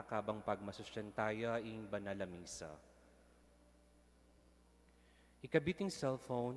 Kabang pagmasustyantaya ing banal na misa. Ikabiting cellphone,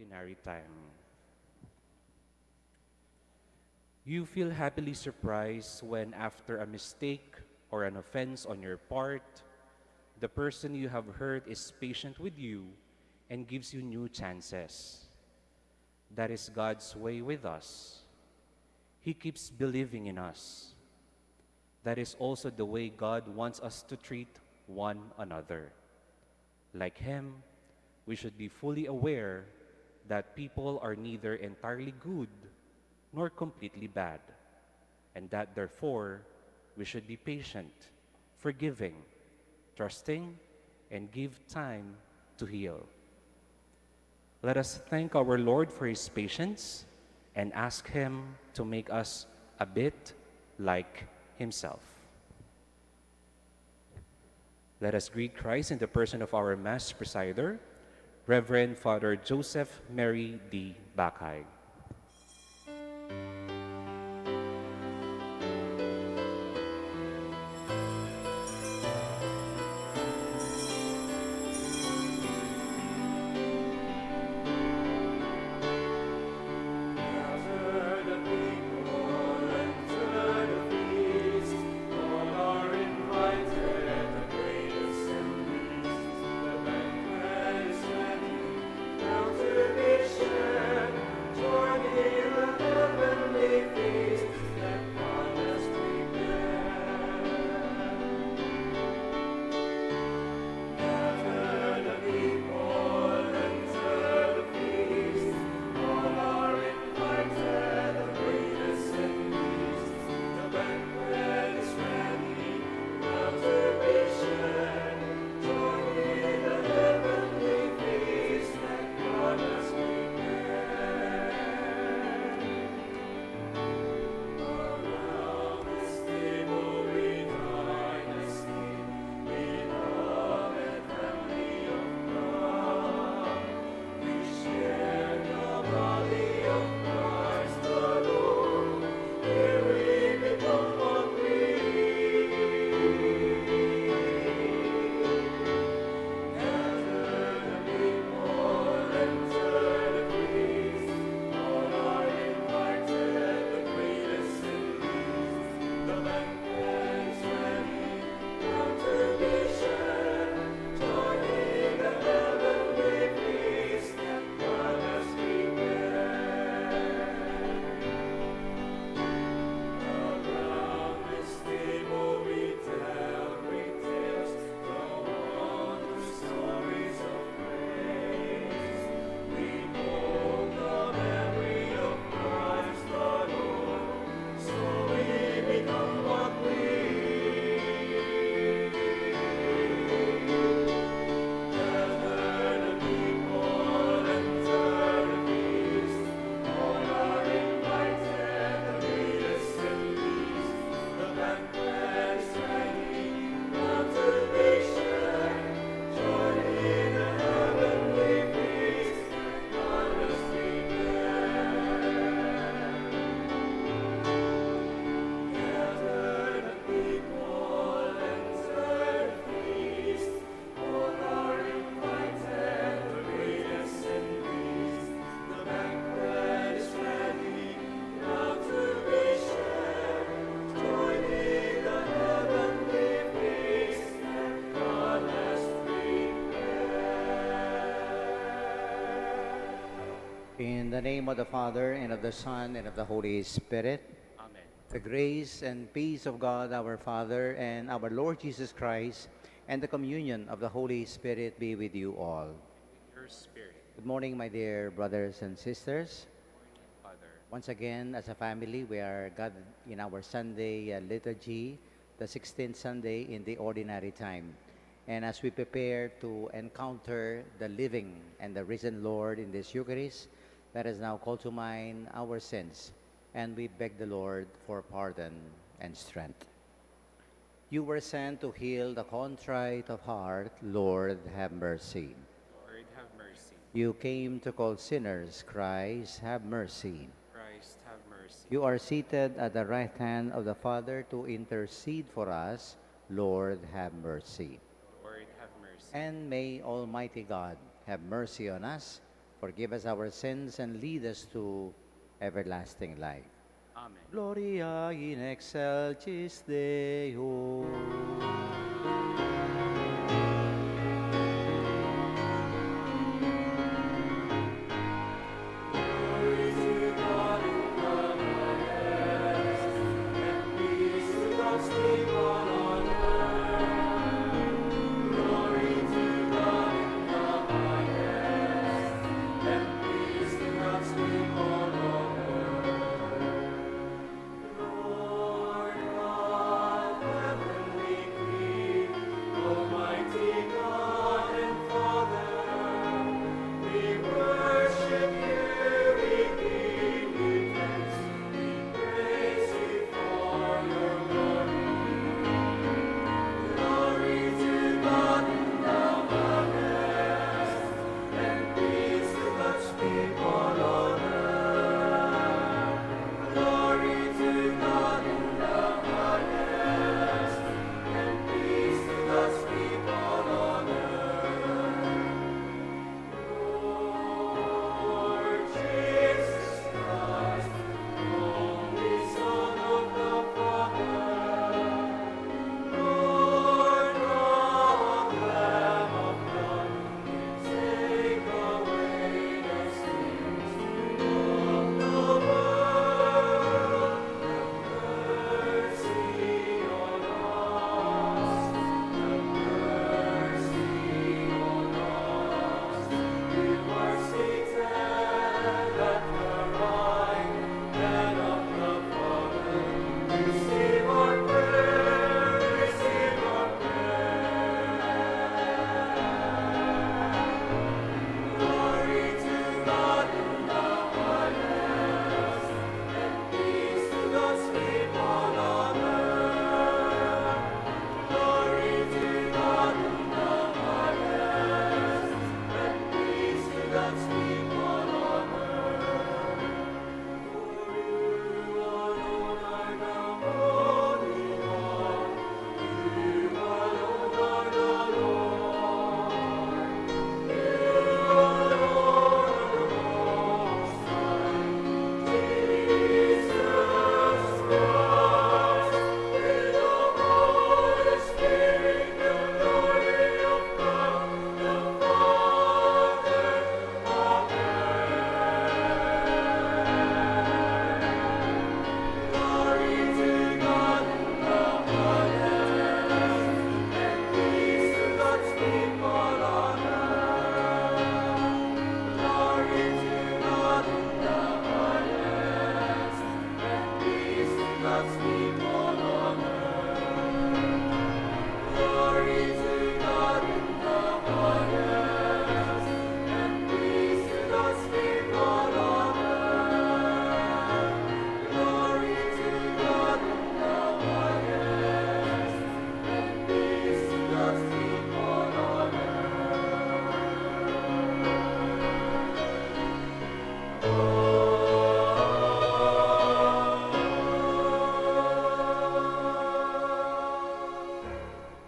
ordinary time. You feel happily surprised when, after a mistake or an offense on your part, the person you have hurt is patient with you and gives you new chances. That is God's way with us. He keeps believing in us. That is also the way God wants us to treat one another. Like Him, we should be fully aware that people are neither entirely good nor completely bad, and that therefore we should be patient, forgiving, trusting, and give time to heal. Let us thank our Lord for His patience and ask Him to make us a bit like Himself. Let us greet Christ in the person of our Mass presider, Reverend Father Joseph Mary D. Bacay. Joy In the name of the Father, and of the Son, and of the Holy Spirit, Amen. the grace and peace of God our Father and our Lord Jesus Christ, and the communion of the Holy Spirit be with you all. Your spirit, Good morning, my dear brothers and sisters. Father. Once again, as a family, we are gathered in our Sunday liturgy, the 16th Sunday in the ordinary time. And as we prepare to encounter the living and the risen Lord in this Eucharist, let us now call to mind our sins, and we beg the Lord for pardon and strength. You were sent to heal the contrite of heart. Lord, have mercy. Lord, have mercy. You came to call sinners. Christ, have mercy. Christ, have mercy. You are seated at the right hand of the Father to intercede for us. Lord, have mercy. Lord, have mercy. And may Almighty God have mercy on us, forgive us our sins, and lead us to everlasting life. Amen. Gloria in excelsis Deo.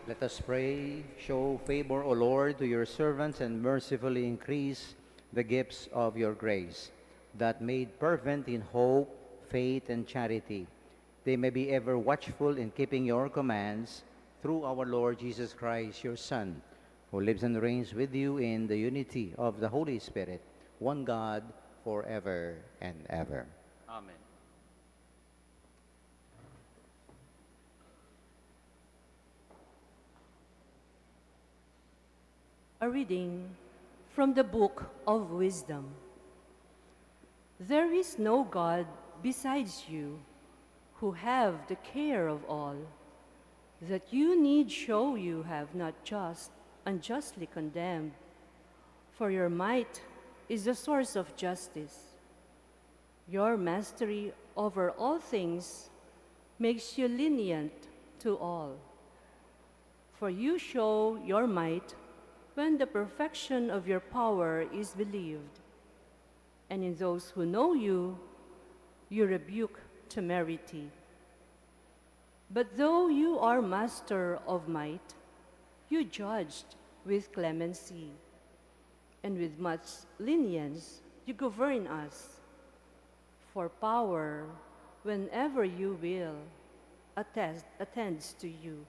Let us pray. Show favor, O Lord, to your servants, and mercifully increase the gifts of your grace, that made fervent in hope, faith, and charity, they may be ever watchful in keeping your commands, through our Lord Jesus Christ, your Son, who lives and reigns with you in the unity of the Holy Spirit, one God, forever and ever. Amen. A reading from the Book of Wisdom. There is no God besides you, who have the care of all, that you need show you have not just unjustly condemned, for your might is the source of justice. Your mastery over all things makes you lenient to all. For you show your might when the perfection of your power is believed, and in those who know you, you rebuke temerity. But though you are master of might, you judged with clemency, and with much lenience you govern us. For power, whenever you will, attends to you,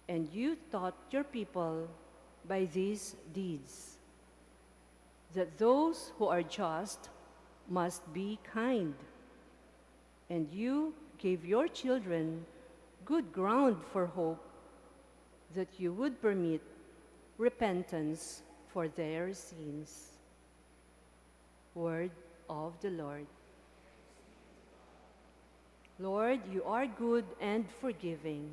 and you taught your people by these deeds, that those who are just must be kind, and you gave your children good ground for hope, that you would permit repentance for their sins. Word of the Lord. Lord, you are good and forgiving.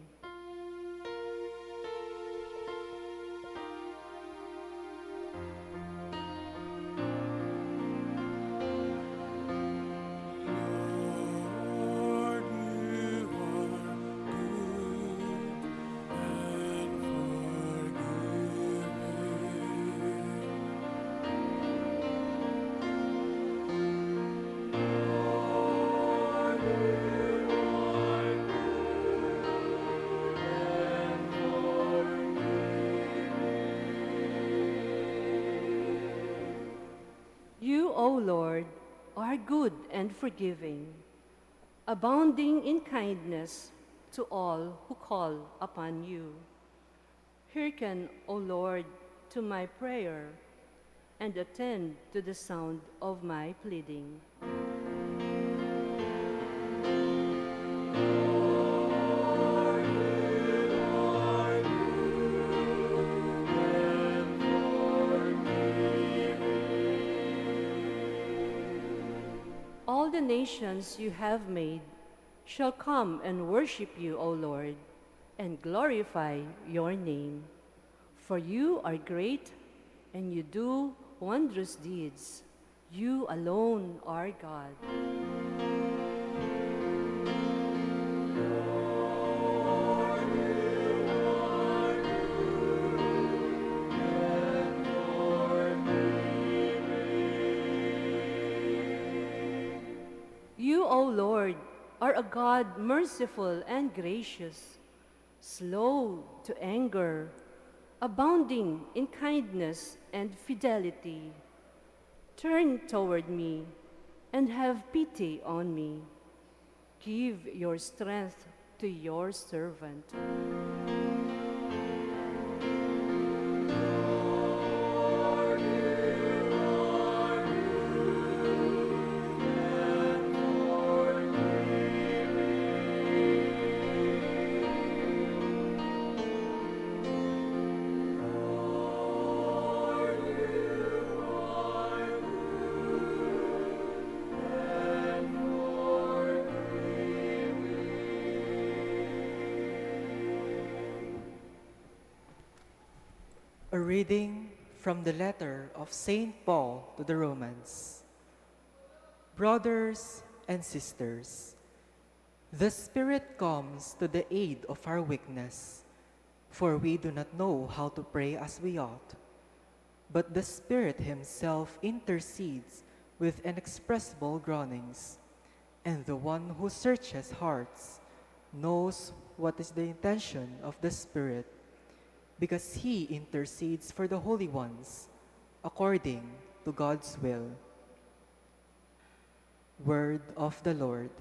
Lord, you are good You, O Lord, are good and forgiving, abounding in kindness to all who call upon you. Hearken, O Lord, to my prayer, and attend to the sound of my pleading. All the nations you have made shall come and worship you, O Lord, and glorify your name. For you are great, and you do wondrous deeds. You alone are God. You, O Lord, are a God merciful and gracious, slow to anger, abounding in kindness and fidelity. Turn toward me and have pity on me. Give your strength to your servant. A reading from the letter of St. Paul to the Romans. Brothers and sisters, the Spirit comes to the aid of our weakness, for we do not know how to pray as we ought. But the Spirit Himself intercedes with inexpressible groanings, and the one who searches hearts knows what is the intention of the Spirit, because He intercedes for the holy ones according to God's will. Word of the Lord.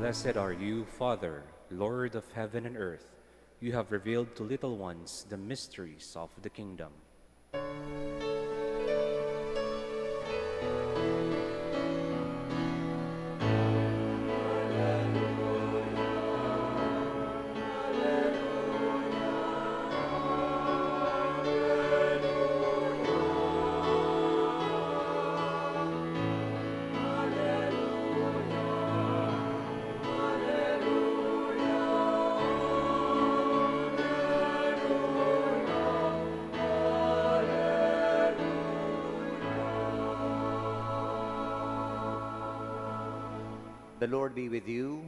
Blessed are you, Father, Lord of heaven and earth. You have revealed to little ones the mysteries of the kingdom. The Lord be with you.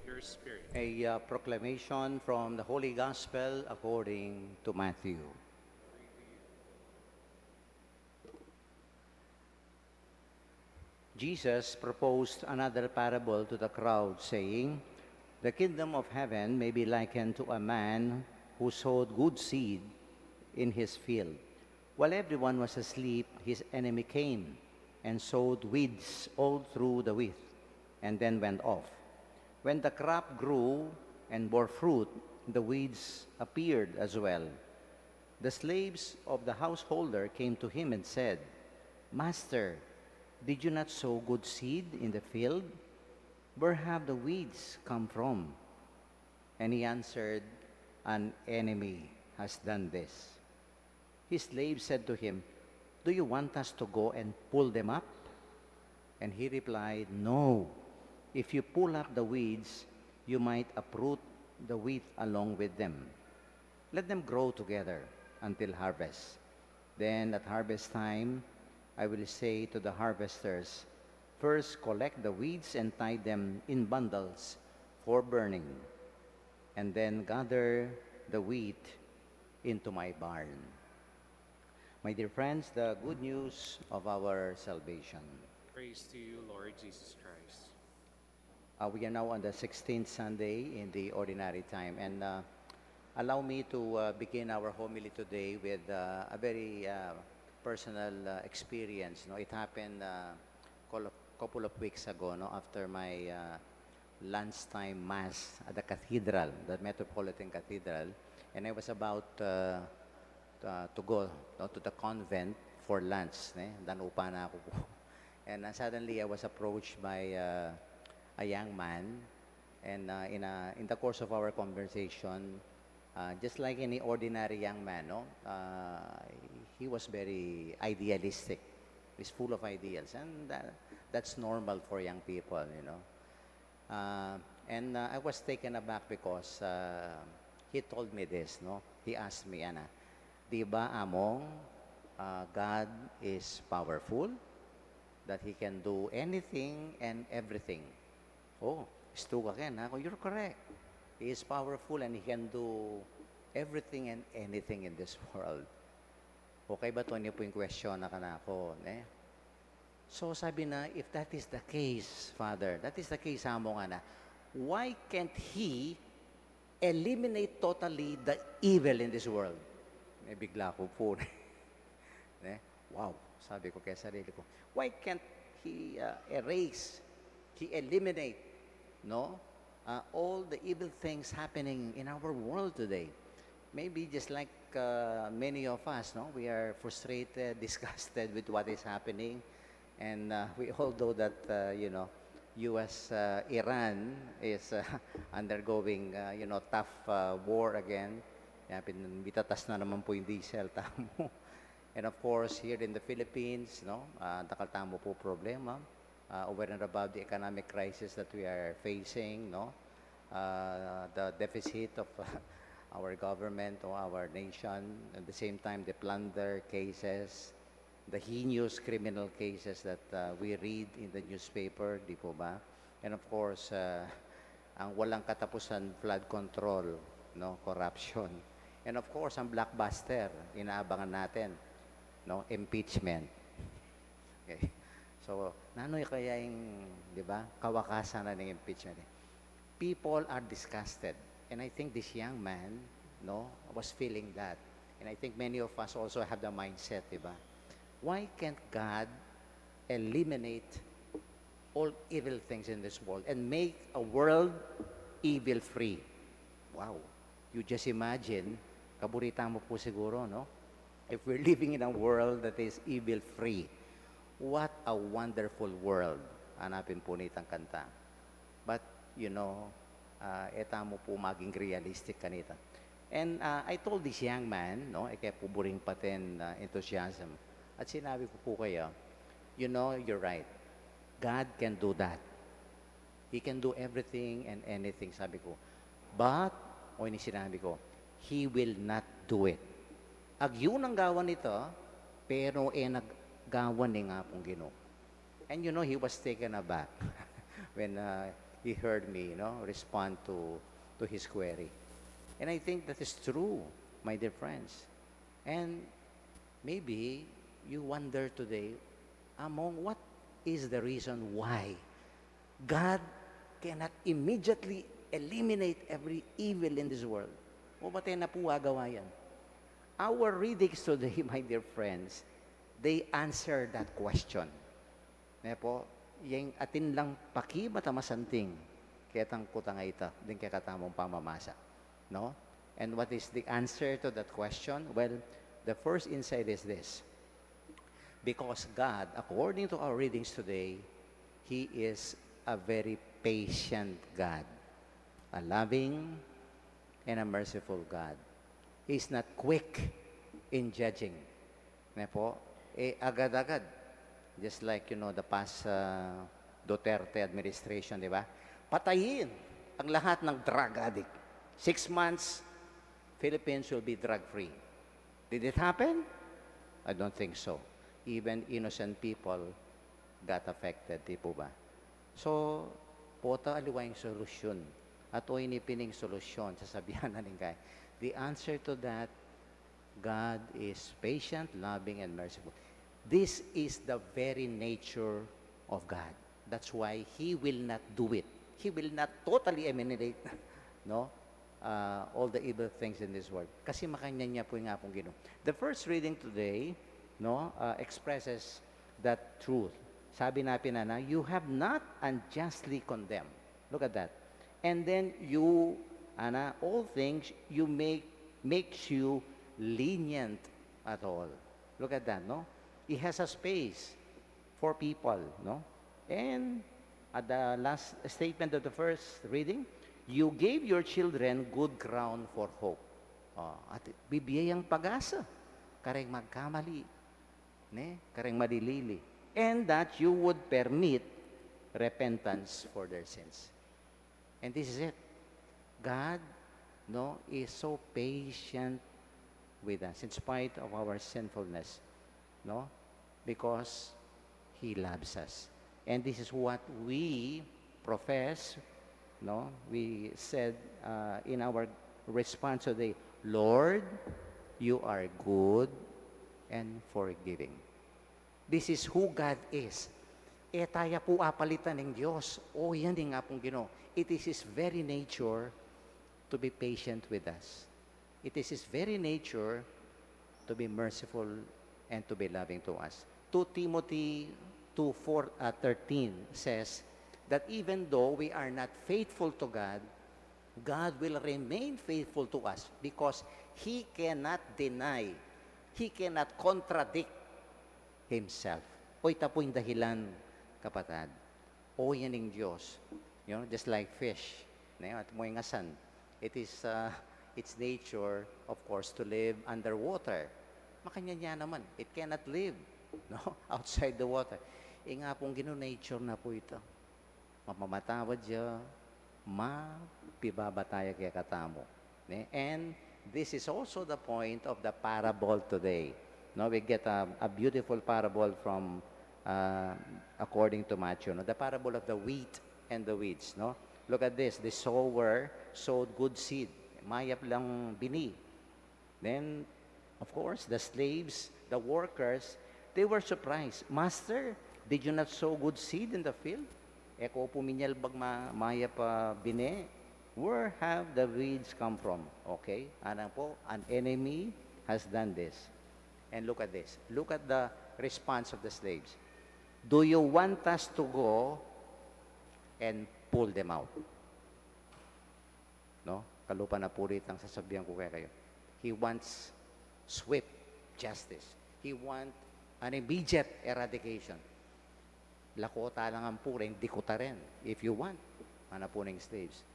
Your spirit. A proclamation from the Holy Gospel according to Matthew. Jesus proposed another parable to the crowd, saying, "The kingdom of heaven may be likened to a man who sowed good seed in his field. While everyone was asleep, his enemy came and sowed weeds all through the wheat, and then went off. When the crop grew and bore fruit, the weeds appeared as well. The slaves of the householder came to him and said, 'Master, did you not sow good seed in the field? Where have the weeds come from?' And he answered, 'An enemy has done this.' His slave said to him, 'Do you want us to go and pull them up?' And he replied, 'No. If you pull up the weeds, you might uproot the wheat along with them. Let them grow together until harvest. Then at harvest time, I will say to the harvesters, first collect the weeds and tie them in bundles for burning, and then gather the wheat into my barn.'" My dear friends, the good news of our salvation. Praise to you, Lord Jesus Christ. We are now on the 16th Sunday in the ordinary time, and allow me to begin our homily today with a very personal experience. No, it happened couple of weeks ago, no, after my lunchtime mass at the cathedral, the Metropolitan Cathedral, and I was about to go, no, to the convent for lunch. Danupa na ako po. And suddenly I was approached by a young man, and in the course of our conversation, just like any ordinary young man, no, he was very idealistic. He's full of ideals, and that's normal for young people, you know. And I was taken aback because he told me this, no. He asked me, "Ana, di ba among God is powerful, that He can do anything and everything?" Oh, stuka ka na. You're correct. He is powerful and He can do everything and anything in this world. Okay ba ito niyo po yung question na kanako? So sabi na, if that is the case, Father, that is the case amo nga na, why can't He eliminate totally the evil in this world? Bigla ko po. Wow, sabi ko kaya sarili ko. Why can't He erase, He eliminate, no, all the evil things happening in our world today? Maybe just like many of us, no, we are frustrated, disgusted with what is happening, and we all know that you know, U.S. Iran is undergoing tough war again. Bitatas na naman po yung diesel, tamo. And of course, here in the Philippines, no, takaltamo po problema over and above the economic crisis that we are facing, no, the deficit of our government or our nation, at the same time the plunder cases, the heinous criminal cases that we read in the newspaper, di po ba? And of course, ang walang katapusan flood control, no, corruption. And of course, ang blockbuster, inaabangan natin, no, impeachment. Okay. So, nanoy kaya yung, di ba, kawakasan na ng impeachment. People are disgusted. And I think this young man, no, was feeling that. And I think many of us also have the mindset, di ba? Why can't God eliminate all evil things in this world and make a world evil-free. Wow. You just imagine, kaburita mo po siguro, no? If we're living in a world that is evil-free, what a wonderful world. Hanapin po nitang kanta. But, eta mo po maging realistic kanita. And I told this young man, no, kaya puburing patin enthusiasm. At sinabi ko po kayo, you're right. God can do that. He can do everything and anything, sabi ko. But, ini sinabi ko, He will not do it. Yun ang gawan nito, pero naggawan ni nga pong Ginoo. And he was taken aback when he heard me, respond to his query. And I think that is true, my dear friends. And maybe you wonder today, among what is the reason why God cannot immediately eliminate every evil in this world? O ba't na po gagawa yan? Our readings today, my dear friends, they answer that question. Po, yung atin lang pakibata-masanting, ketang kutang ita, din kakatamong pamamasa. No? And what is the answer to that question? Well, the first insight is this. Because God, according to our readings today, He is a very patient God, a loving and a merciful God. He's not quick in judging. Po, agad-agad. Just like, the past Duterte administration, di ba? Patayin ang lahat ng drug addict. 6 months, Philippines will be drug-free. Did it happen? I don't think so. Even innocent people got affected, di po ba? So, pota aliwa yung solusyon. At o inipining solusyon, sasabihan na kay. The answer to that, God is patient, loving, and merciful. This is the very nature of God. That's why He will not do it. He will not totally eliminate, all the evil things in this world. Kasi makanya niya po yung nga pong Ginoo. The first reading today, expresses that truth. Sabi natin na, you have not unjustly condemned. Look at that. And then you, all things, you makes you lenient at all. Look at that, no? He has a space for people, no? And at the last statement of the first reading, you gave your children good ground for hope. At bibiyayang pag-asa, kareng magkamali, kareng madilili. And that you would permit repentance for their sins. And this is it. God, is so patient with us in spite of our sinfulness, because He loves us. And this is what we profess, we said in our response today, Lord, you are good and forgiving. This is who God is. Tayo po apalitan ng Diyos. Yan din nga pong Ginoo. It is His very nature to be patient with us. It is His very nature to be merciful and to be loving to us. 2 Timothy 2:13 says that even though we are not faithful to God, God will remain faithful to us because He cannot deny, He cannot contradict Himself. Ita po yung dahilan, kapatid. Yan ng Diyos. Just like fish. At mo yung asan. It is its nature, of course, to live underwater. Makanya niya naman. It cannot live outside the water. Nga pong nature na po ito. Mamamatawad siya, mapibabataya kaya katamo. And this is also the point of the parable today. We get a beautiful parable from, according to Matthew, the parable of the wheat and the weeds. Look at this. The sower sowed good seed. Mayap lang bini. Then, of course, the slaves, the workers, they were surprised. Master, did you not sow good seed in the field? Eko puminyal bag mayap bini. Where have the weeds come from? Okay, an enemy has done this. And look at this. Look at the response of the slaves. Do you want us to go and pull them out. No? Kalupa na purit ang sasabihan ko kaya kayo. He wants swift justice. He wants an immediate eradication. Lakota lang ang pura, hindi kuta rin. If you want, manapuning slaves.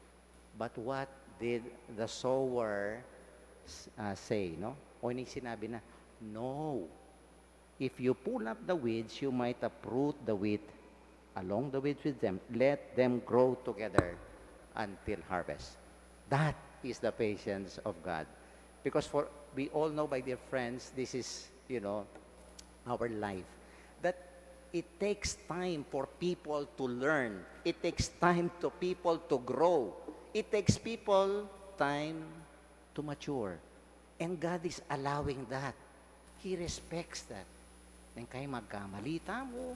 But what did the sower say, no? O ini sinabi na, no. If you pull up the weeds, you might uproot the wheat along the weeds with them. Let them grow together until harvest. That is the patience of God. Because we all know, my dear friends, this is, our life. That it takes time for people to learn. It takes time to people to grow. It takes people time to mature. And God is allowing that. He respects that. Nang kay magkamalita mo,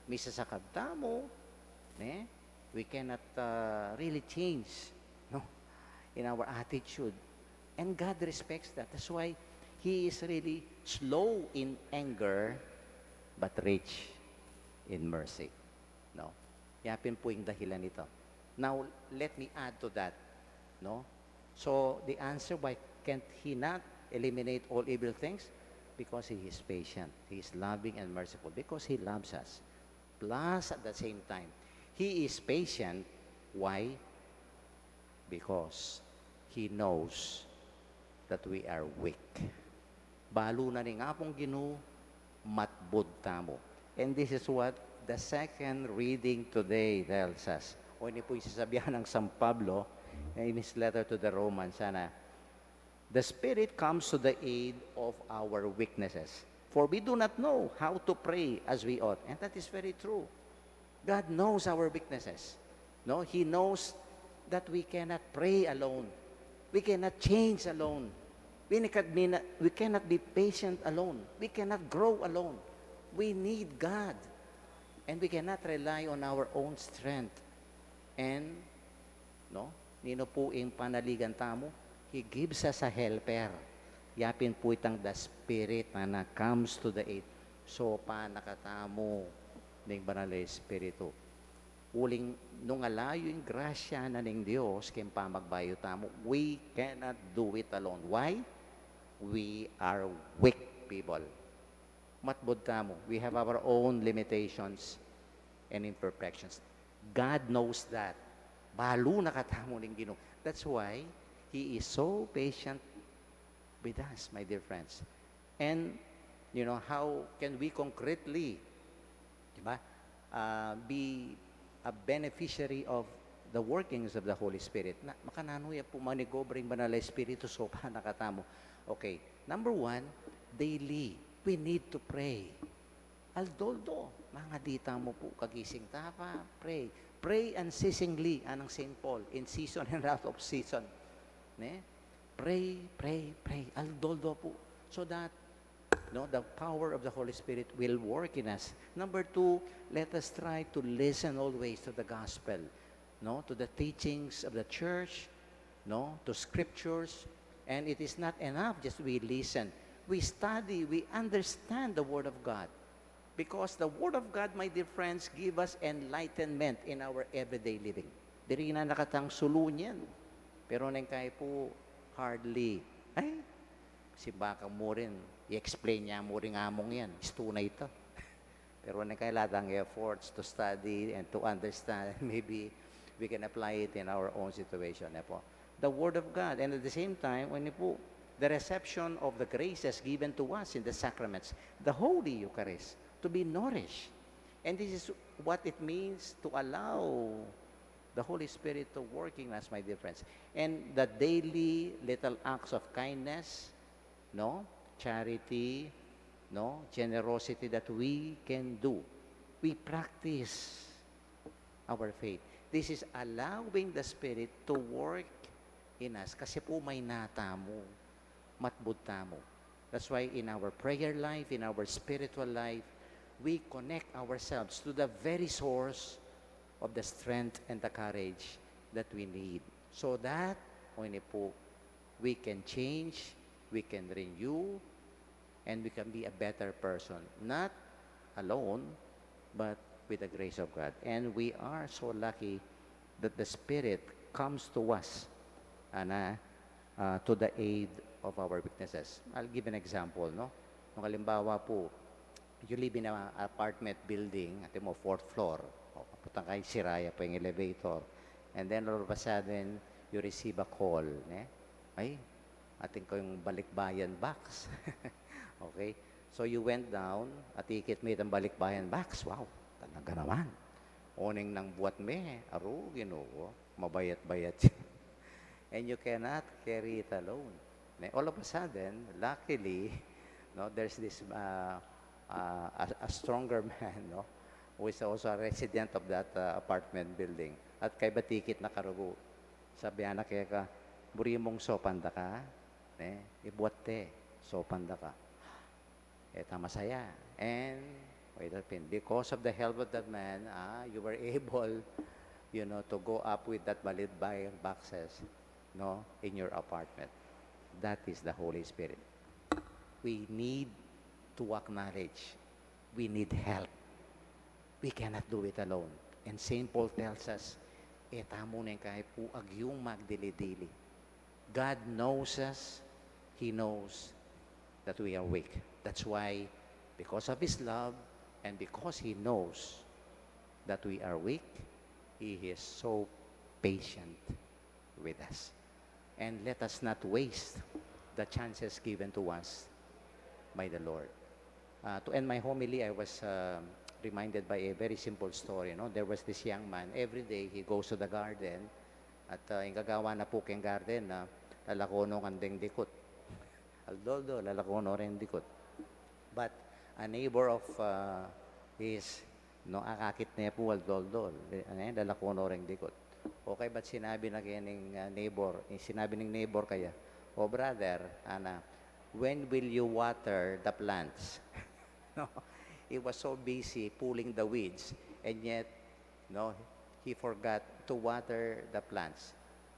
misasakabta mo, we cannot really change, no, in our attitude. And God respects that. That's why He is really slow in anger, but rich in mercy. No? Yapin po yung dahilan nito. Now, let me add to that. No? So, the answer, why can't He not eliminate all evil things? Because He is patient. He is loving and merciful. Because He loves us. Plus, at the same time, He is patient. Why? Because He knows that we are weak. Balo na ni nga pong Ginoo, matbud tamo. And this is what the second reading today tells us. O ini po yung sasabihan ng San Pablo in his letter to the Romans, sana, the Spirit comes to the aid of our weaknesses. For we do not know how to pray as we ought. And that is very true. God knows our weaknesses. No, He knows that we cannot pray alone. We cannot change alone. We cannot be patient alone. We cannot grow alone. We need God. And we cannot rely on our own strength. And, no, nino po yung panaligan tamo, He gives us a helper. Yapin po itang the Spirit na comes to the aid. So, pa nakatamo ng Banal na Espiritu. Uling, nung alayo yung grasya na ng Diyos, kaya pa magbayo tamo, we cannot do it alone. Why? We are weak people. Matbod tamo. We have our own limitations and imperfections. God knows that. Balo nakatamo ng Ginoo. That's why He is so patient with us, my dear friends. And, how can we concretely, diba, be a beneficiary of the workings of the Holy Spirit? Na makananuya po manigobring Banal na Espiritu so pa nakatamo. Okay, number one, daily, we need to pray. Aldoldo, mga dita mo po, kagising tapa, pray. Pray unceasingly, anang St. Paul, in season and out of season. Pray, pray, pray. Aldoldo po. So that, the power of the Holy Spirit will work in us. Number two, let us try to listen always to the gospel, to the teachings of the church, to scriptures. And it is not enough just we listen. We study, we understand the Word of God. Because the Word of God, my dear friends, give us enlightenment in our everyday living. Diri na nakatang sulunyan. Pero nang kaya po, hardly. Ay, si baka mo rin, i-explain niya mo rin among yan. Istunay ito. Pero nang kaya latang efforts to study and to understand, maybe we can apply it in our own situation. Po. The Word of God. And at the same time, when po, the reception of the graces given to us in the sacraments, the Holy Eucharist, to be nourished. And this is what it means to allow the Holy Spirit to work in us, my dear friends. And the daily little acts of kindness, charity, generosity that we can do. We practice our faith. This is allowing the Spirit to work in us. Kasi po may natamo, matbud tamo. That's why in our prayer life, in our spiritual life, we connect ourselves to the very source of the strength and the courage that we need. So that, we can change, we can renew, and we can be a better person. Not alone, but with the grace of God. And we are so lucky that the Spirit comes to us and to the aid of our weaknesses. I'll give an example, no? Kung halimbawa po, you live in an apartment building, at mo, fourth floor, o kaputang kayo, siraya po yung elevator, and then all of a sudden, you receive a call, ay, ating ko yung balikbayan box. Okay? So you went down, at ikit mo itong balikbayan box. Wow, talaga naman. Oning ng buwat me, aro, ginoo, mabayat-bayat. And you cannot carry it alone. All of a sudden, luckily, no, there's this a stronger man, no, who is also a resident of that apartment building. At kay batikit na karugo. Sabi anak kaya ka, buri mong sopanda ka, ibuat te, sopanda ka. Masaya. And, wait a minute, because of the help of that man, you were able, to go up with that balikbayan boxes, no, in your apartment. That is the Holy Spirit. We need to acknowledge we need help. We cannot do it alone. And St. Paul tells us, tamo na kahit po agyong magdili-dili. God knows us. He knows that we are weak. That's why, because of His love and because He knows that we are weak, He is so patient with us. And let us not waste the chances given to us by the Lord. To end my homily, I was reminded by a very simple story. No? There was this young man. Every day, he goes to the garden. At yung gagawa na po keng garden na lalakono kandeng dikot. Aldoldo, lalakono rin dikot. But a neighbor of his, no, akakit niya po aldoldo. Lalakono rin dikot. Okay, but sinabi na kaya ng neighbor kaya, oh brother, when will you water the plants? No, he was so busy pulling the weeds, and yet, no, he forgot to water the plants.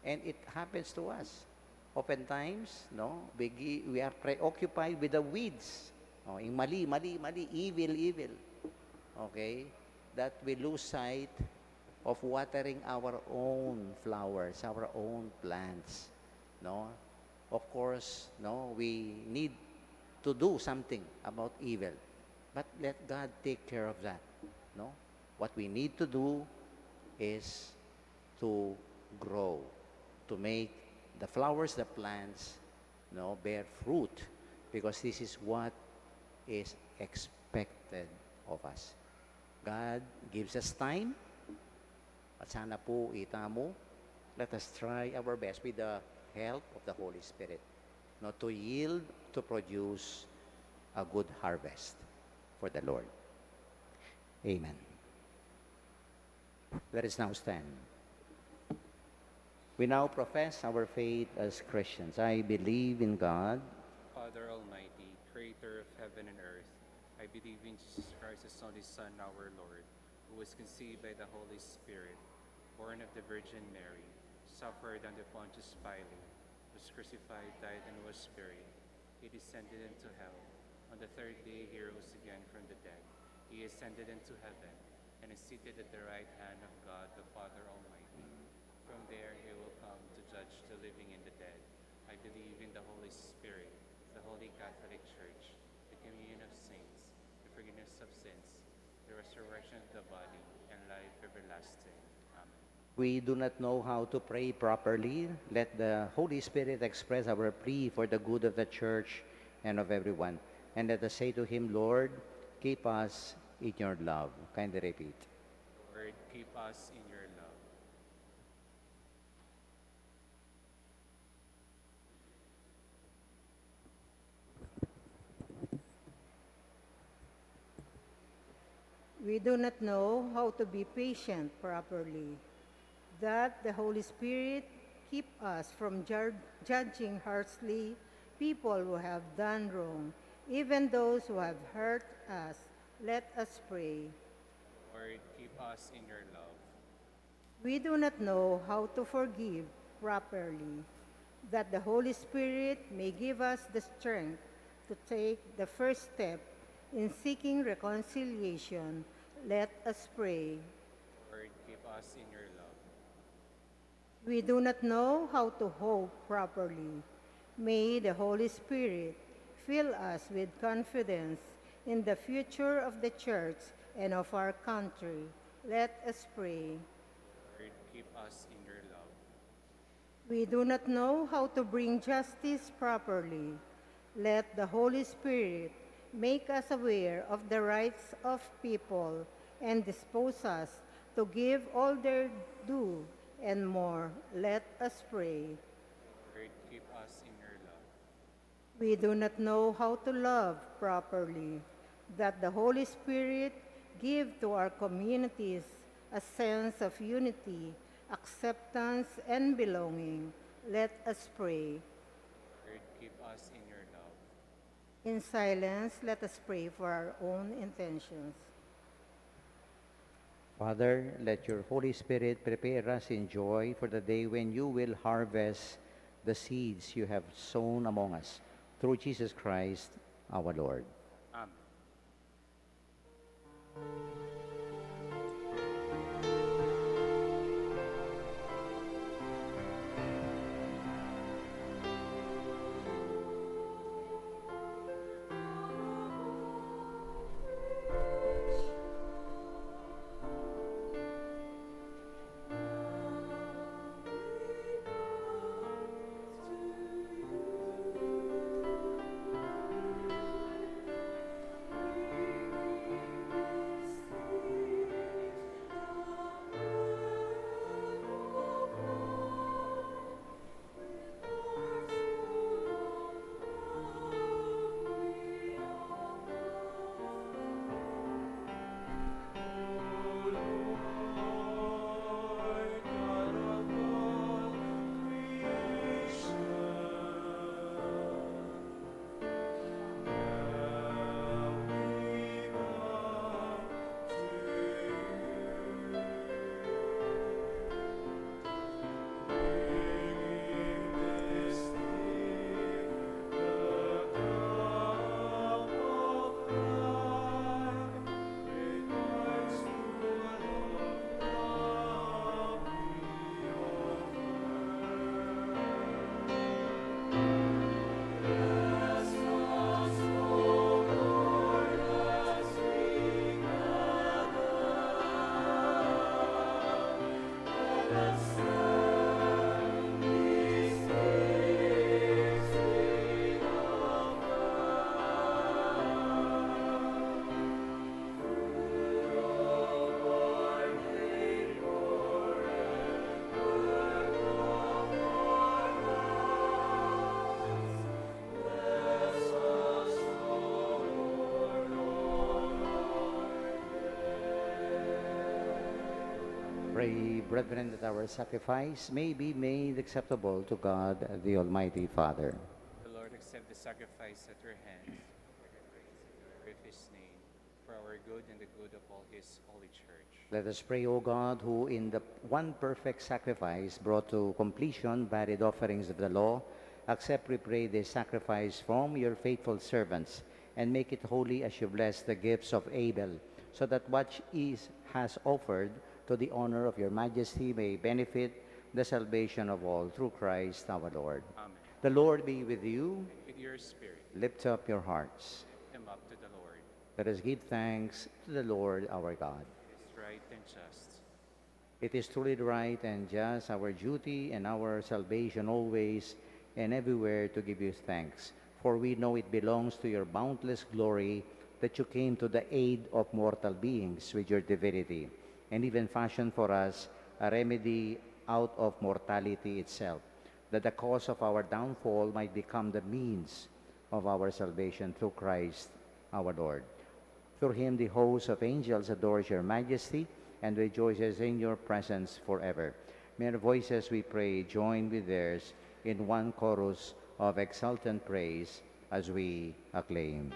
And it happens to us. Oftentimes, no, we are preoccupied with the weeds. Oh, yung mali, evil. Okay, that we lose sight of watering our own flowers, our own plants. No? Of course, no, we need to do something about evil. But let God take care of that. No? What we need to do is to grow, to make the flowers, the plants, no, bear fruit, because this is what is expected of us. God gives us time. At sana po, itamo, let us try our best with the help of the Holy Spirit, not to yield, to produce a good harvest for the Lord. Amen. Let us now stand. We now profess our faith as Christians. I believe in God, Father Almighty, creator of heaven and earth, I believe in Jesus Christ, His only Son, our Lord, who was conceived by the Holy Spirit, born of the Virgin Mary, suffered under Pontius Pilate, was crucified, died, and was buried. He descended into hell. On the third day he rose again from the dead. He ascended into heaven, and is seated at the right hand of God, the Father Almighty. From there he will come to judge the living and the dead. I believe in the Holy Spirit, the Holy Catholic Church, the communion of saints, the forgiveness of sins, the resurrection of the body, and life everlasting. Amen. we do not know how to pray properly. Let the Holy Spirit express our plea for the good of the church and of everyone. And let us say to Him, Lord, keep us in your love. Kindly repeat. Lord, keep us in your love. We do not know how to be patient properly. That the Holy Spirit keep us from judging harshly people who have done wrong, even those who have hurt us. Let us pray. Lord, keep us in your love. We do not know how to forgive properly. That the Holy Spirit may give us the strength to take the first step in seeking reconciliation. Let us pray. Lord, keep us in your love. We do not know how to hope properly. May the Holy Spirit fill us with confidence in the future of the Church and of our country. Let us pray. Lord, keep us in your love. We do not know how to bring justice properly. Let the Holy Spirit make us aware of the rights of people and dispose us to give all their due and more. Let us pray. Lord, keep us in your love. We do not know how to love properly. That the Holy Spirit give to our communities a sense of unity, acceptance, and belonging. Let us pray. Lord, keep us in your love. In silence, let us pray for our own intentions. Father, let your Holy Spirit prepare us in joy for the day when you will harvest the seeds you have sown among us. Through Jesus Christ, our Lord. Amen. Pray, brethren, that our sacrifice may be made acceptable to God, the Almighty Father. The Lord accept the sacrifice at your hands for the praise and glory of his name, for our good and the good of all his holy church. Let us pray, O God, who in the one perfect sacrifice brought to completion varied offerings of the law, accept, we pray, this sacrifice from your faithful servants, and make it holy as you bless the gifts of Abel, so that what has offered to the honor of your majesty may benefit the salvation of all through Christ our Lord. Amen. The Lord be with you. And with your spirit, Lift up your hearts. lift them up to the Lord. Let us give thanks to the Lord our God. It is right and just. It is truly right and just, our duty and our salvation always and everywhere to give you thanks. For we know it belongs to your boundless glory that you came to the aid of mortal beings with your divinity, and even fashioned for us a remedy out of mortality itself, that the cause of our downfall might become the means of our salvation through Christ our Lord. Through him the host of angels adores your majesty and rejoices in your presence forever. May our voices, we pray, join with theirs in one chorus of exultant praise as we acclaim.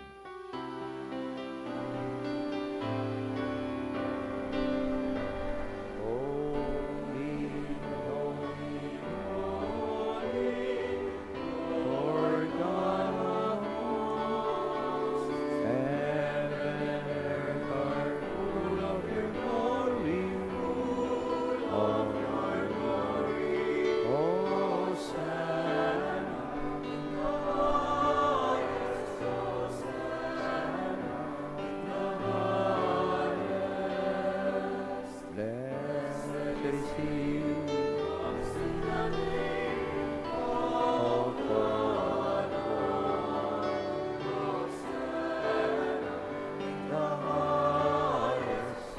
to you. Oh God, the highest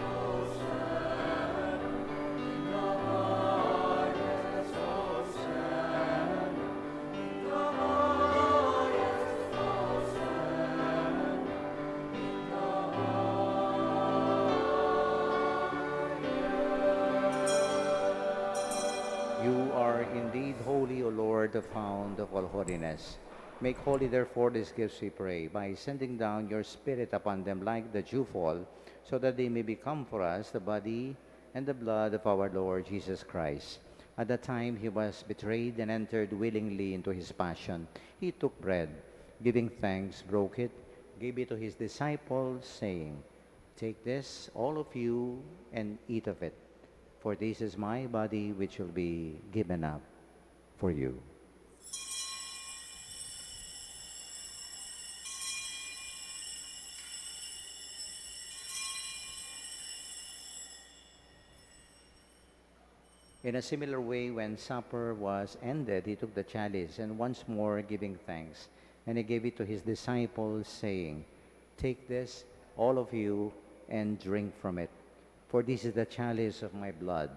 You are indeed holy, O Lord, the fount of all holiness. Make holy, therefore, these gifts, we pray, by sending down your Spirit upon them like the dewfall, so that they may become for us the body and the blood of our Lord Jesus Christ. At the time he was betrayed and entered willingly into his passion, he took bread, giving thanks, broke it, gave it to his disciples, saying, "Take this, all of you, and eat of it. For this is my body which will be given up for you." In a similar way, when supper was ended, he took the chalice, and once more giving thanks, and he gave it to his disciples, saying, "Take this, all of you, and drink from it. For this is the chalice of my blood,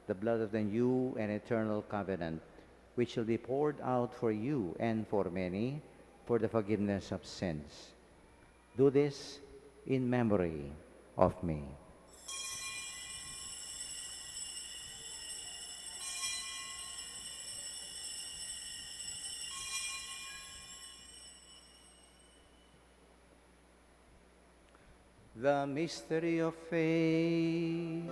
the blood of the new and eternal covenant, which shall be poured out for you and for many for the forgiveness of sins. Do this in memory of me." The mystery of faith.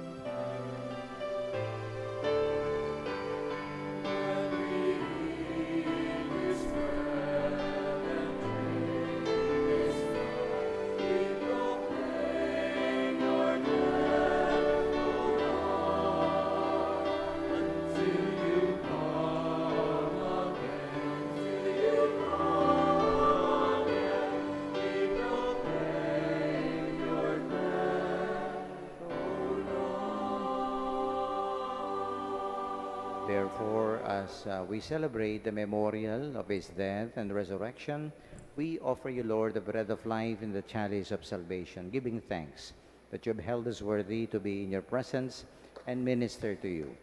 Therefore, as we celebrate the memorial of his death and resurrection, we offer you, Lord, the bread of life and the chalice of salvation, giving thanks that you have held us worthy to be in your presence and minister to you.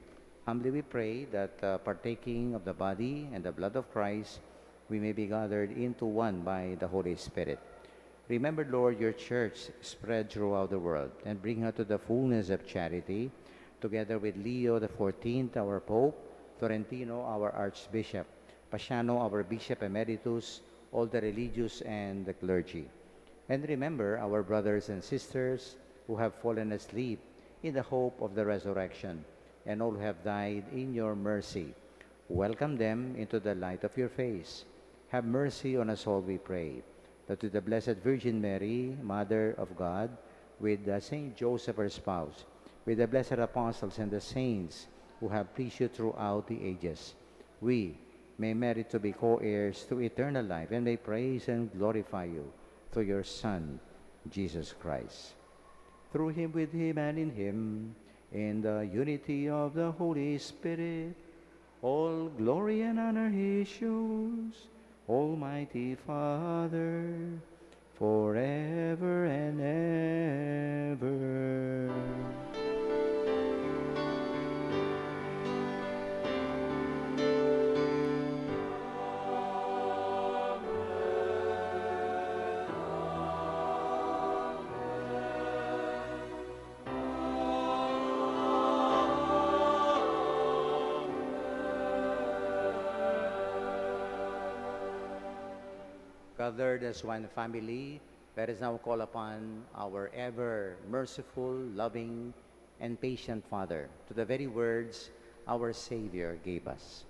Humbly we pray that partaking of the body and the blood of Christ, we may be gathered into one by the Holy Spirit. Remember, Lord, your church spread throughout the world, and bring her to the fullness of charity, together with Leo the 14th, our Pope, Florentino, our Archbishop, Pasiano, our Bishop Emeritus, all the religious and the clergy. And remember our brothers and sisters who have fallen asleep in the hope of the resurrection, and all who have died in your mercy. Welcome them into the light of your face. Have mercy on us all, we pray, that with the Blessed Virgin Mary, Mother of God, with Saint Joseph, her spouse, with the blessed apostles and the saints who have pleased you throughout the ages, we may merit to be co-heirs to eternal life, and may praise and glorify you through your Son, Jesus Christ. Through him, with him, and in him, in the unity of the Holy Spirit, all glory and honor he shows, Almighty Father, forever and ever. Gathered as one family, let us now call upon our ever merciful, loving, and patient Father, to the very words our Savior gave us.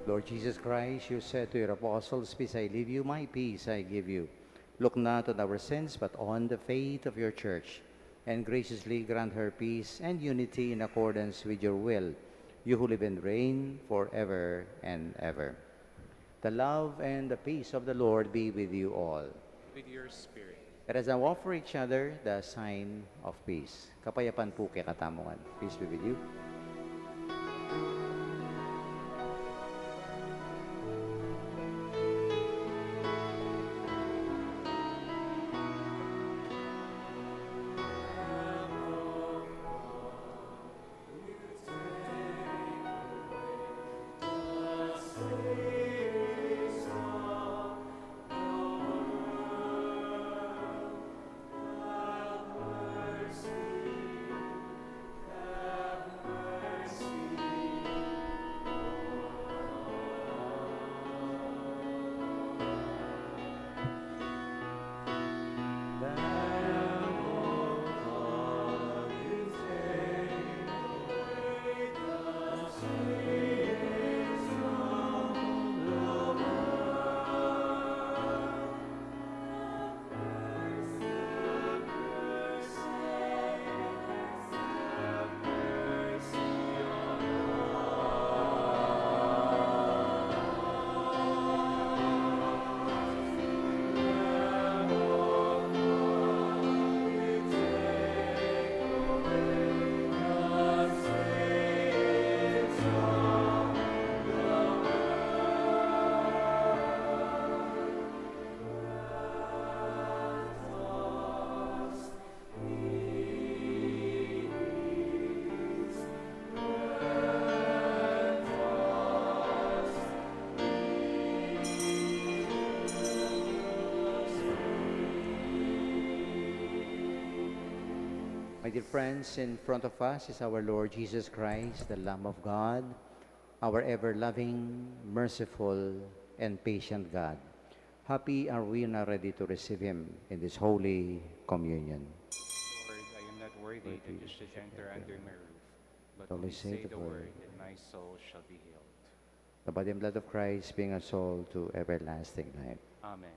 Lord Jesus Christ, you said to your apostles, "Peace I leave you, my peace I give you." Look not on our sins, but on the faith of your church, and graciously grant her peace and unity in accordance with your will, you who live and reign forever and ever. The love and the peace of the Lord be with you all. With your spirit. Let us now offer each other the sign of peace. Kapayapaan po kay katamungan. Peace be with you. My dear friends, in front of us is our Lord Jesus Christ, the Lamb of God, our ever-loving, merciful, and patient God. Happy are we now ready to receive Him in this holy communion. Lord, I am not worthy that you should enter under my roof, but Only only say the word, and my soul shall be healed. The body and blood of Christ being a soul to everlasting life. Amen.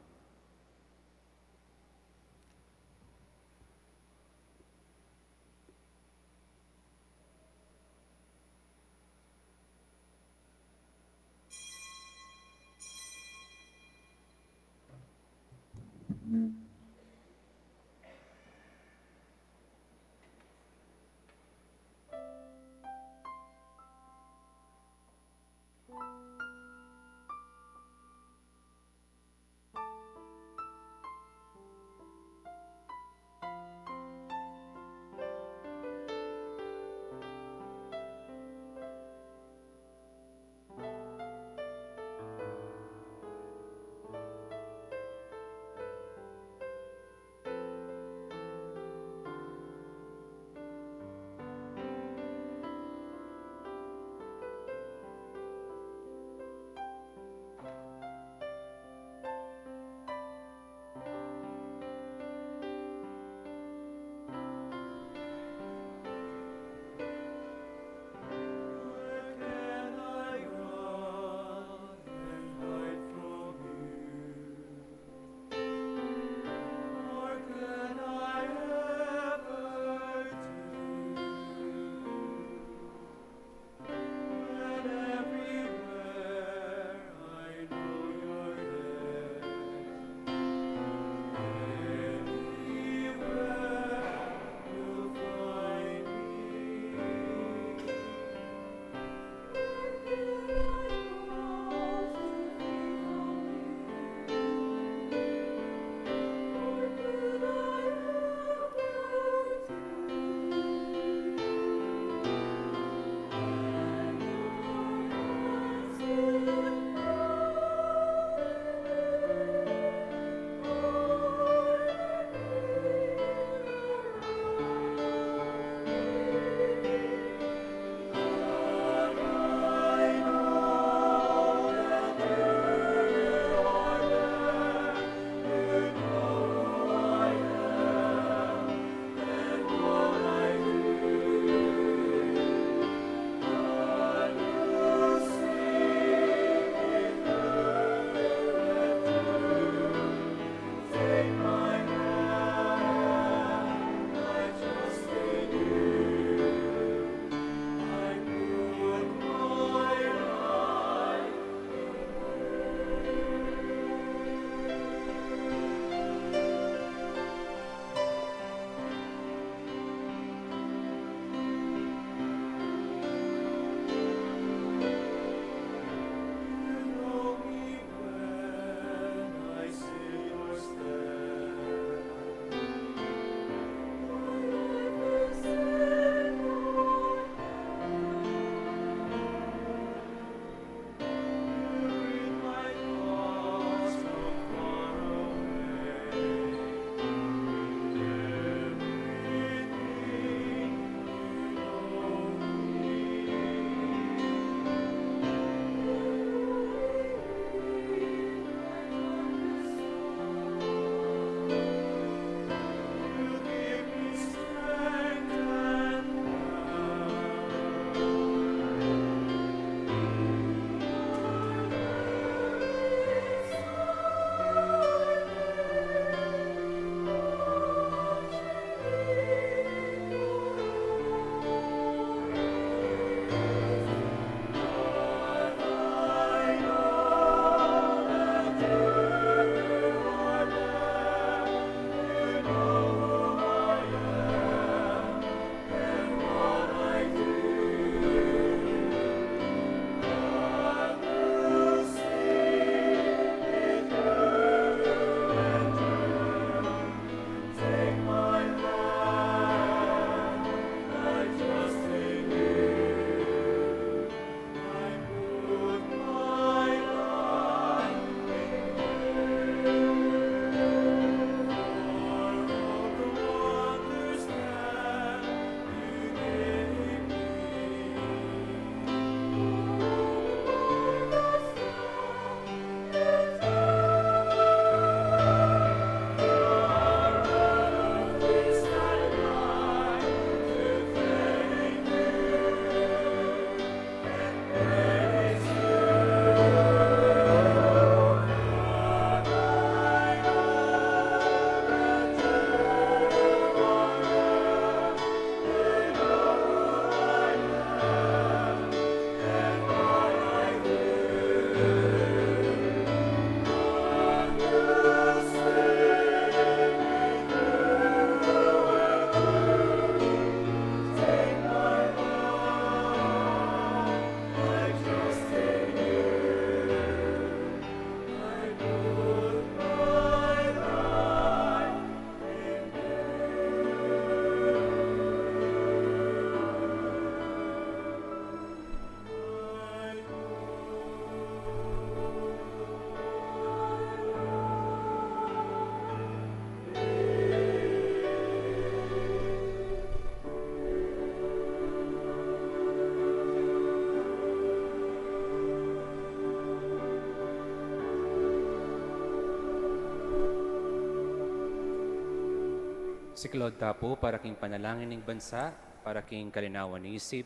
Si Claude Tapo para king panalangin ng bansa, para king kalinawan ng isip,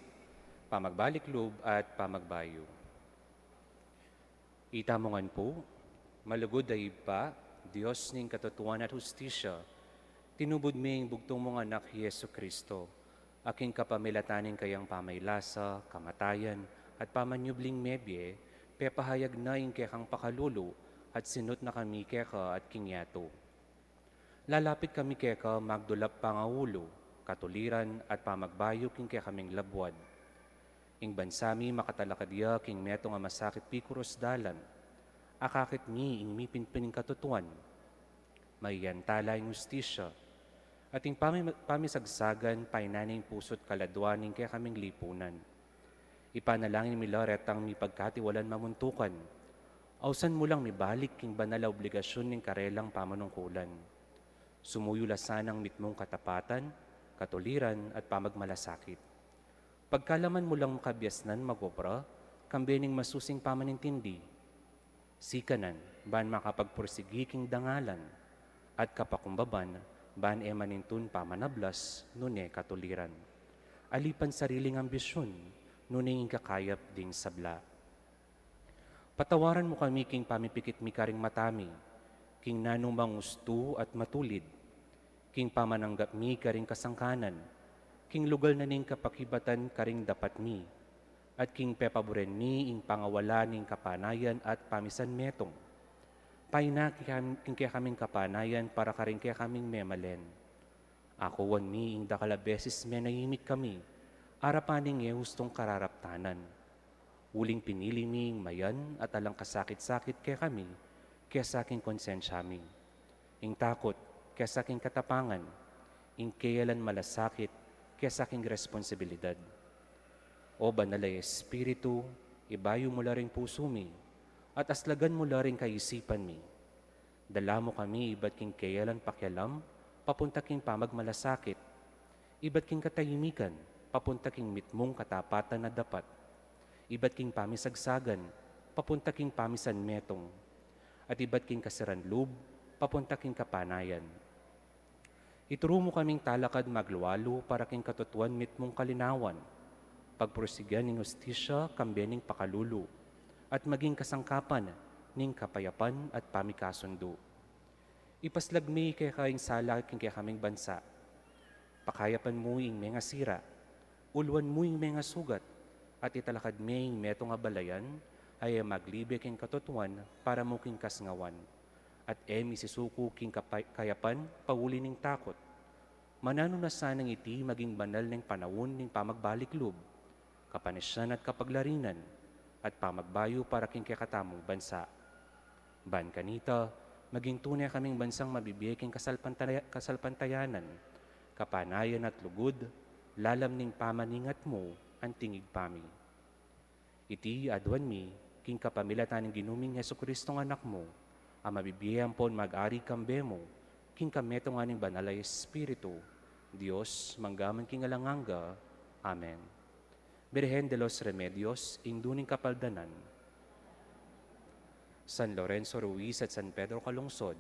pamagbalik loob at pamagbayo. Itamongan po, malugod ay pa, Diyos ning katotohan at hustisya, tinubod ming bugtong mong anak Yesu Kristo, aking kapamilatanin kayang pamaylasa, kamatayan, at pamanyubling mebye, pepahayag na ing kekang pakalulu, at sinot na kami keka at kingyato. Lalapit kami keka magdulap pangaulo, katuliran at pamagbayo king kaming labwad. Ing bansami makatalakadya king meto nga masakit pikuros dalan, akakit mi ing mipinpining katutuan, mayantala ing ustisya, at ing pamisagsagan painaning pusot kaladwaning kaya kaming lipunan. Ipanalangin mi loretang mi pagkatiwalan mamuntukan, ausan mo lang mi balik king banal obligasyon ning karelang pamanungkulan. Sumuyo lasanang mitmong katapatan, katuliran at pamagmalasakit. Pagkalaman mo lang makabyasnan magobra, kambening masusing pamanintindi. Sikanan, ban makapagpursigi king dangalan, at kapakumbaban, ban emanintun pamanablas, nune katuliran. Alipan sariling ambisyon, nune kakayap ding sabla. Patawaran mo kami king pamipikit mi karing matami, king nanumang gusto at matulid, king pamananggap mi karing kasangkanan, king lugal na ning kapakibatan karing dapat mi, at king pepaboren mi ing pangawala ning kapanayan at pamisan metong. Paina king kaya kaming kapanayan para karing kaya kaming memalen. Akuan mi ing dakala beses menayimik kami, arapaning hustong kararaptanan. Uling pinili mi ing mayan at alang kasakit-sakit kaya kami, kaya sa aking konsensya mi. Ing takot, kaya sa aking katapangan, ing kayalan malasakit, kaya sa aking responsibilidad. O banalay Espiritu, ibayo mo la ring puso mi, at aslagan mo la ring kaisipan mi. Dala mo kami, iba't king kayalan pakialam, papunta king pamagmalasakit, iba't king katahimikan, papunta king mitmong katapatan na dapat, iba't king pamisagsagan, papunta king pamisan metong, at iba't king kasiran loob, papunta king kapanayan. Ituro mo kaming talakad magluwalo para king katutuan mitmong kalinawan, pagpursigan ng hustisya kambening pakalulu, at maging kasangkapan ning kapayapan at pamikasundo. Ipaslagmi kay kaing sala king kaya kaming bansa. Pakayapan mo ing mga sira, ulwan mo ing mga sugat, at italakad may ing meto nga balayan, ay maglibe king katutuan para mo king kasngawan. At misisuko king kayapan, pauli ning takot. Manano na sanang iti maging banal ng panahon ning pamagbalik loob, kapanisyan at kapaglarinan, at pamagbayo para king kakatamong bansa. Ban kanita, maging tunay kaming bansang mabibigay king kasalpantayanan, kapanayan at lugod, lalam ning pamaningat mo, ang tingig pami. Iti adwan mi, king kapamilatan ng ginuming Yesu Kristong anak mo, ang mabibigyan pon mag-ari kambe mo, king kameto nga ning banalay Espiritu, Diyos, manggaman king alanganga. Amen. Birhen de los Remedios, ingduning kapaldanan, San Lorenzo Ruiz at San Pedro Calungsod,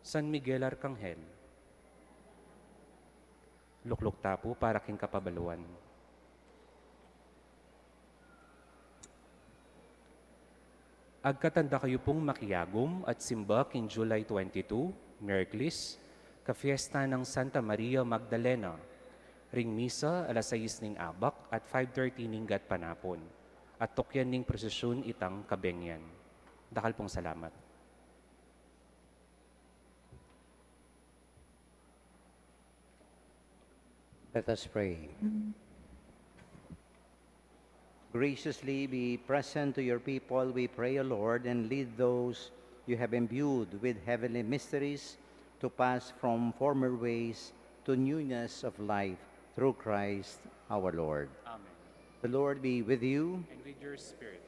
San Miguel Arcangel, Lukluk Tapo para king kapabaluan. Agkatanda kayo pong makiyagom at simba king July 22, Merklis, ka-fiesta ng Santa Maria Magdalena, ring misa alas 6 ning abak at 5:30 ning gat panapon, at tukyan ning prosesyon itang kabengyan. Dakal pong salamat. Let us pray. Graciously be present to your people, we pray, O Lord, and lead those you have imbued with heavenly mysteries to pass from former ways to newness of life through Christ our Lord. Amen. The Lord be with you. And with your spirit.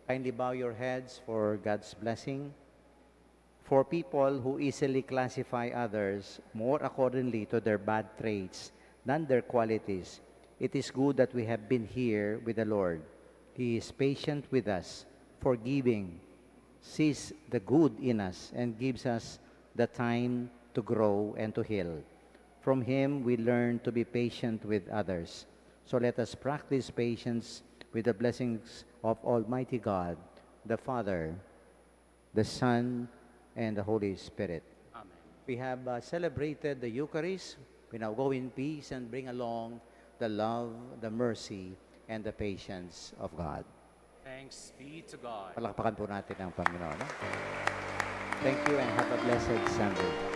Kindly bow your heads for God's blessing. For people who easily classify others more accordingly to their bad traits than their qualities, it is good that we have been here with the Lord. He is patient with us, forgiving, sees the good in us, and gives us the time to grow, and to heal. From Him, we learn to be patient with others. So let us practice patience with the blessings of Almighty God, the Father, the Son, and the Holy Spirit. Amen. We have celebrated the Eucharist. We now go in peace and bring along the love, the mercy, and the patience of God. Thanks be to God. Palakpakan po natin ang Panginoon. No? Thank you and have a blessed Sunday.